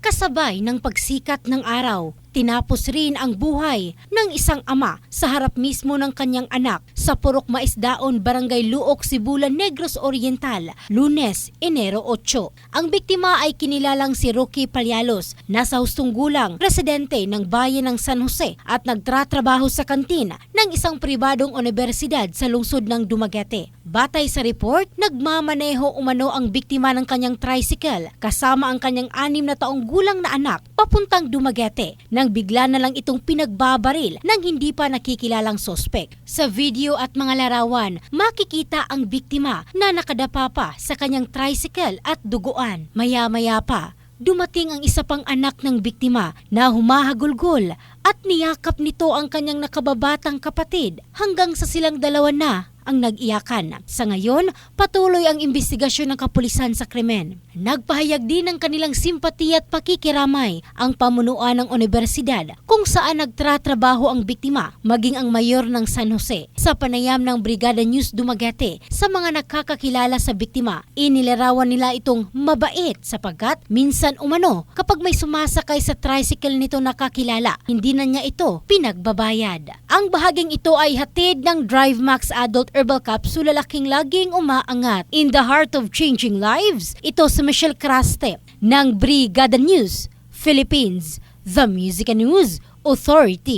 Kasabay ng pagsikat ng araw, tinapos rin ang buhay ng isang ama sa harap mismo ng kanyang anak sa Purok Maisdaon, Barangay Luok, Sibulan Negros Oriental, Lunes, Enero 8. Ang biktima ay kinilalang si Rocky Palyalos, nasa hustong gulang, residente ng bayan ng San Jose at nagtratrabaho sa kantin ng isang pribadong universidad sa lungsod ng Dumaguete. Batay sa report, nagmamaneho umano ang biktima ng kanyang tricycle kasama ang kanyang 6 na taong gulang na anak papuntang Dumaguete nang bigla na lang itong pinagbabaril ng hindi pa nakikilalang sospek. Sa video at mga larawan, makikita ang biktima na nakadapa pa sa kanyang tricycle at duguan. Maya-maya pa, dumating ang isa pang anak ng biktima na humahagulgol at niyakap nito ang kanyang nakababatang kapatid hanggang sa silang dalawa na ang nag-iyakan. Sa ngayon, patuloy ang investigasyon ng kapulisan sa krimen. Nagpahayag din ng kanilang simpati at pakikiramay ang pamunuan ng universidad kung saan nagtratrabaho ang biktima, maging ang mayor ng San Jose. Sa panayam ng Brigada News Dumaguete sa mga nakakakilala sa biktima, inilarawan nila itong mabait sapagkat minsan umano kapag may sumasakay sa tricycle nito nakakilala, hindi na niya ito pinagbabayad. Ang bahaging ito ay hatid ng DriveMax Adult Herbal Capsule, lalaking laging umaangat. In the heart of changing lives, ito si Michelle Craste ng Brigada News Philippines, the Music and News Authority.